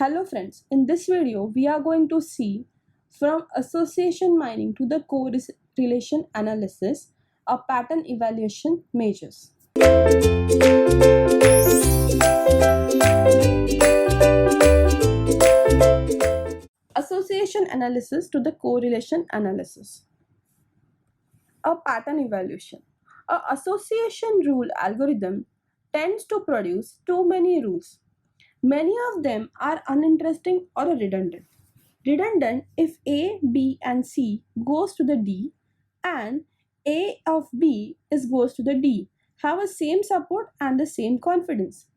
Hello friends, in this video we are going to see from association mining to the correlation analysis a pattern evaluation measures. Association analysis to the correlation analysis. A pattern evaluation. A association rule algorithm tends to produce too many rules. Many of them are uninteresting or redundant. Redundant if A, B and C goes to the D and A of B goes to the D have a same support and the same confidence.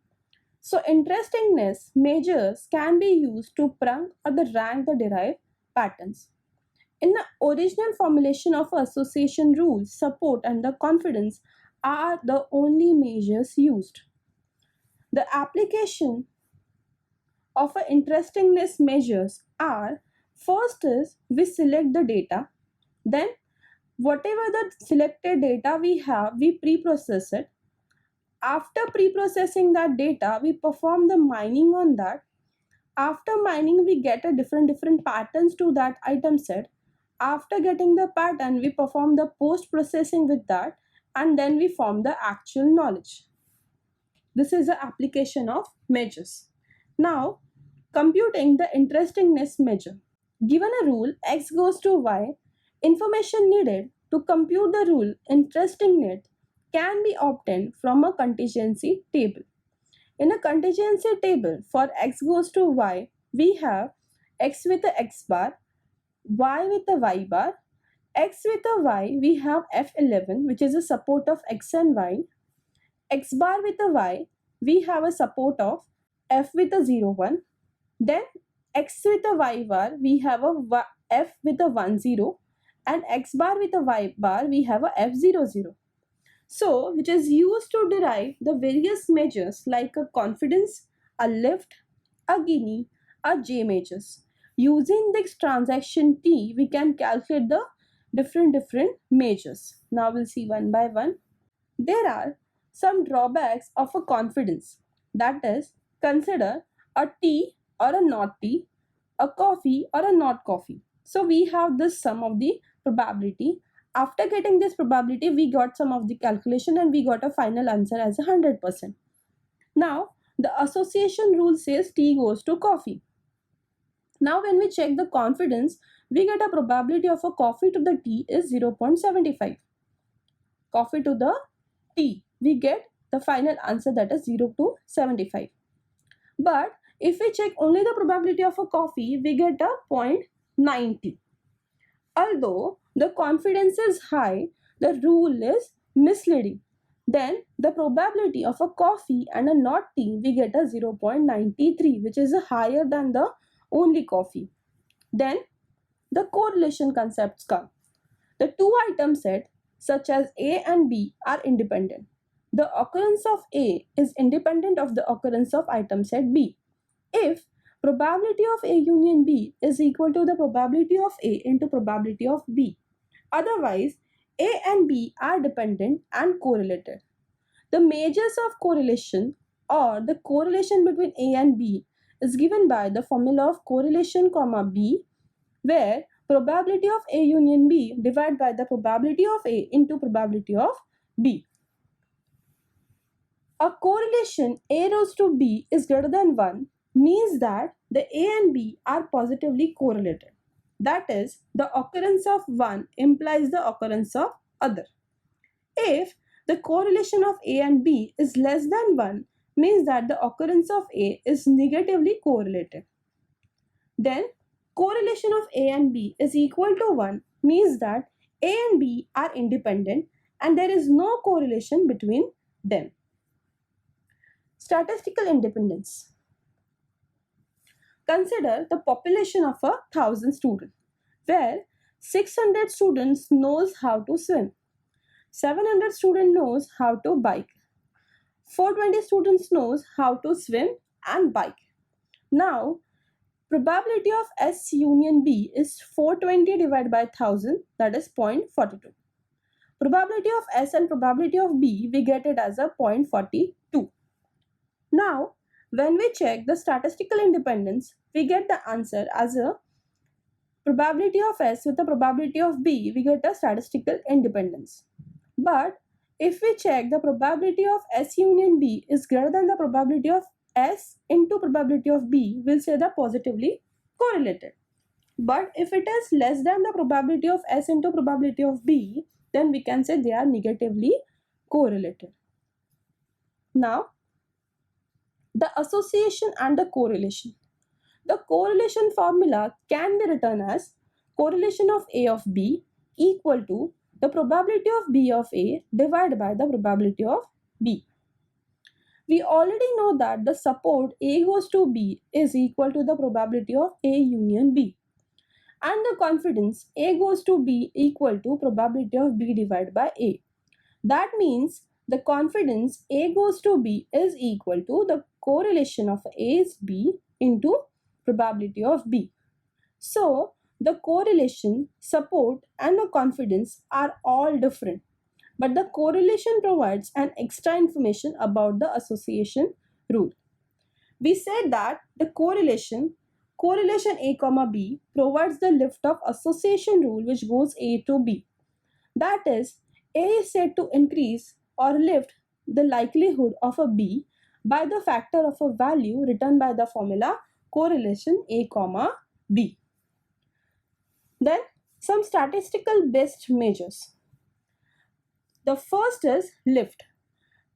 So interestingness measures can be used to prunk or the rank the derived patterns. In the original formulation of association rules, support and the confidence are the only measures used. The application of interestingness measures are: first is we select the data, then whatever the selected data we have, we pre-process it. After pre-processing that data, we perform the mining on that. After mining, we get a different patterns to that item set. After getting the pattern, we perform the post-processing with that, and then we form the actual knowledge. This is the application of measures. Now, computing the interestingness measure. Given a rule x goes to y, information needed to compute the rule interestingness can be obtained from a contingency table. In a contingency table for x goes to y, we have x with a x bar, y with a y bar, x with a y we have f11 which is a support of x and y, x bar with a y we have a support of f with a 0 1, then x with a y bar we have a f with a 1 0, and x bar with a y bar we have a f0 0. So which is used to derive the various measures like a confidence, a lift, a Gini, a J measures. Using this transaction T, we can calculate the different measures. Now we'll see one by one. There are some drawbacks of a confidence. That is, consider a T or a not T, a coffee or a not coffee. So we have this sum of the probability. After getting this probability, we got some of the calculation and we got a final answer as 100%. Now, the association rule says T goes to coffee. Now, when we check the confidence, we get a probability of a coffee to the T is 0.75. Coffee to the T, we get the final answer that is 0 to 75. But if we check only the probability of a coffee, we get a 0.90. Although the confidence is high, the rule is misleading. Then the probability of a coffee and a not tea, we get a 0.93, which is higher than the only coffee. Then the correlation concepts come. The two item set such as A and B are independent. The occurrence of A is independent of the occurrence of item set B. If probability of A union B is equal to the probability of A into probability of B. Otherwise, A and B are dependent and correlated. The measures of correlation or the correlation between A and B is given by the formula of correlation comma B, where probability of A union B divided by the probability of A into probability of B. A correlation A rose to B is greater than 1 means that the A and B are positively correlated. That is, the occurrence of one implies the occurrence of other. If the correlation of A and B is less than 1 means that the occurrence of A is negatively correlated. Then correlation of A and B is equal to 1 means that A and B are independent and there is no correlation between them. Statistical independence. Consider the population of 1,000 students, where 600 students knows how to swim, 700 students knows how to bike, 420 students knows how to swim and bike. Now, probability of S union B is 420 divided by 1000, that is 0.42. Probability of S and probability of B, we get it as a 0.42. Now, When we check the statistical independence, we get the answer as a probability of S with the probability of B, we get a statistical independence. But if we check the probability of S union B is greater than the probability of S into probability of B, we'll say they're positively correlated. But if it is less than the probability of S into probability of B, then we can say they are negatively correlated. Now, the association and the correlation. The correlation formula can be written as correlation of A of B equal to the probability of B of A divided by the probability of B. We already know that the support A goes to B is equal to the probability of A union B, and the confidence A goes to B equal to probability of B divided by A. That means the confidence A goes to B is equal to the correlation of A's B into probability of B. So the correlation, support and the confidence are all different, but the correlation provides an extra information about the association rule. We said that the correlation A comma B provides the lift of association rule which goes A to B. That is, A is said to increase or lift the likelihood of a B by the factor of a value written by the formula correlation A comma B. Then some statistical based measures. The first is lift.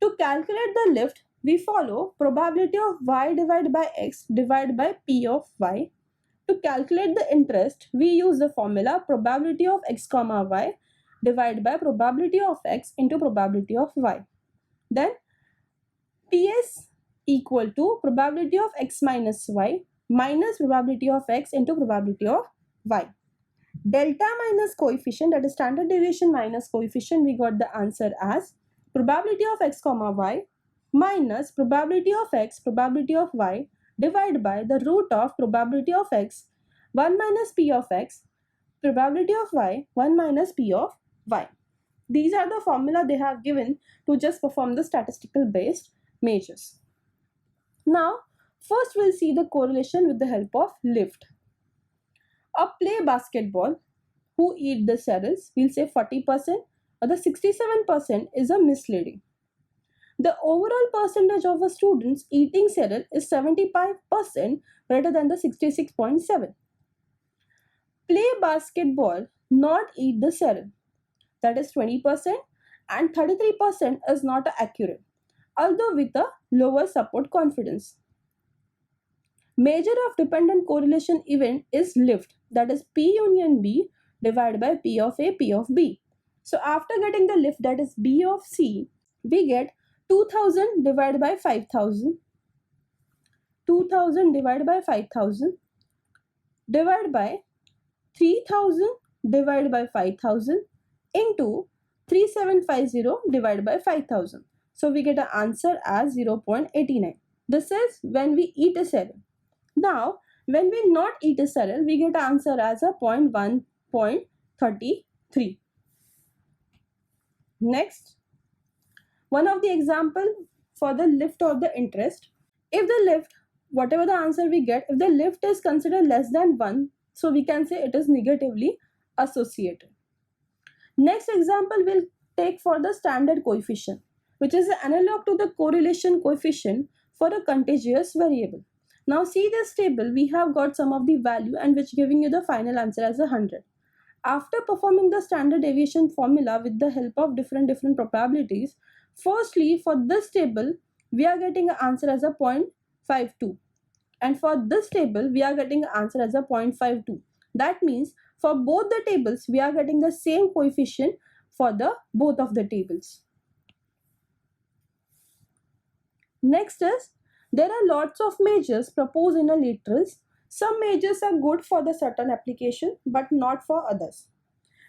To calculate the lift, we follow probability of y divided by x divided by p of y. To calculate the interest, we use the formula probability of x comma y divided by probability of x into probability of y. Then PS equal to probability of x minus y minus probability of x into probability of y. Delta minus coefficient, that is standard deviation minus coefficient, we got the answer as probability of x comma y minus probability of x probability of y divided by the root of probability of x 1 minus p of x probability of y 1 minus p of y. These are the formula they have given to just perform the statistical based measures. Now first we'll see the correlation with the help of lift. A play basketball who eat the cereals, we'll say 40%, or the 67% is a misleading. The overall percentage of the students eating cereal is 75% greater than the 66.7. Play basketball not eat the cereal, that is 20%, and 33% is not accurate, although with a lower support confidence. Measure of dependent correlation event is lift, that is P union B divided by P of A, P of B. So after getting the lift, that is B of C, we get 2000 divided by 5000, 2000 divided by 5000 divided by 3000 divided by 5000 into 3750 divided by 5000. So we get an answer as 0.89. This is when we eat a cereal. Now, when we not eat a cereal, we get an answer as a 0.1.33. Next, one of the example for the lift of the interest. If the lift, whatever the answer we get, if the lift is considered less than 1, so we can say it is negatively associated. Next example we'll take for the standard coefficient, which is analog to the correlation coefficient for a contagious variable. Now see this table, we have got some of the value and which giving you the final answer as 100. After performing the standard deviation formula with the help of different probabilities, firstly for this table we are getting an answer as a 0.52, and for this table we are getting an answer as a 0.52. That means for both the tables we are getting the same coefficient for the both of the tables. Next is, there are lots of measures proposed in a laterals. Some measures are good for the certain application but not for others.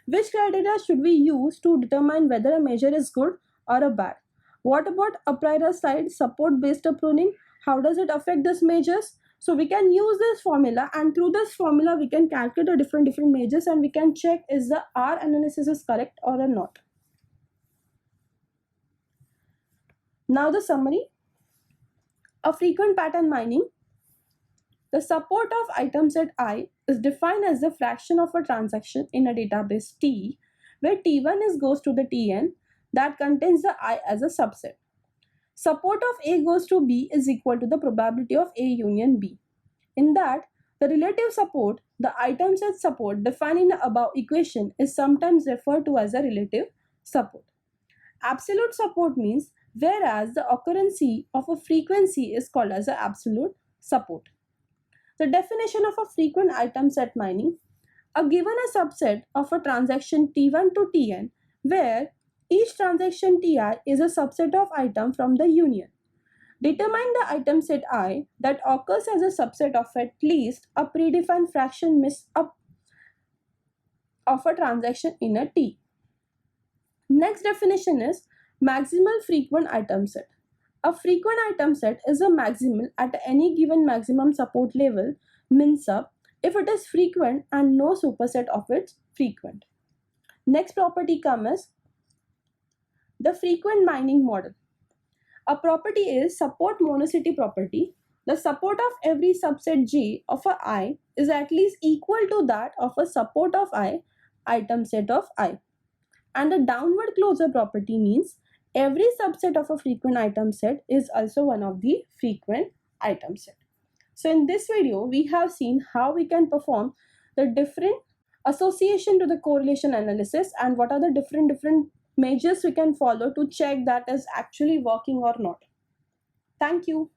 Which criteria should we use to determine whether a measure is good or a bad? What about a prior side support based pruning? How does it affect these measures? So we can use this formula, and through this formula we can calculate the different measures and we can check is the R analysis is correct or not. Now the summary. A frequent pattern mining. The support of item set I is defined as the fraction of a transaction in a database T, where T1 goes to the Tn that contains the I as a subset. Support of A goes to B is equal to the probability of A union B. In that, the relative support, the item set support defined in the above equation, is sometimes referred to as a relative support. Absolute support means whereas the occurrence of a frequency is called as an absolute support. The definition of a frequent item set mining: given a subset of a transaction T1 to Tn where each transaction Ti is a subset of item from the union. Determine the item set I that occurs as a subset of at least a predefined fraction of a transaction in a T. Next definition is maximal frequent item set. A frequent item set is a maximal at any given maximum support level, min sub, if it is frequent and no superset of its frequent. Next property comes the frequent mining model. A property is support monicity property. The support of every subset J of a I is at least equal to that of a support of I item set of I. And the downward closure property means every subset of a frequent item set is also one of the frequent item set. So in this video, we have seen how we can perform the different association to the correlation analysis and what are the different measures we can follow to check that is actually working or not. Thank you.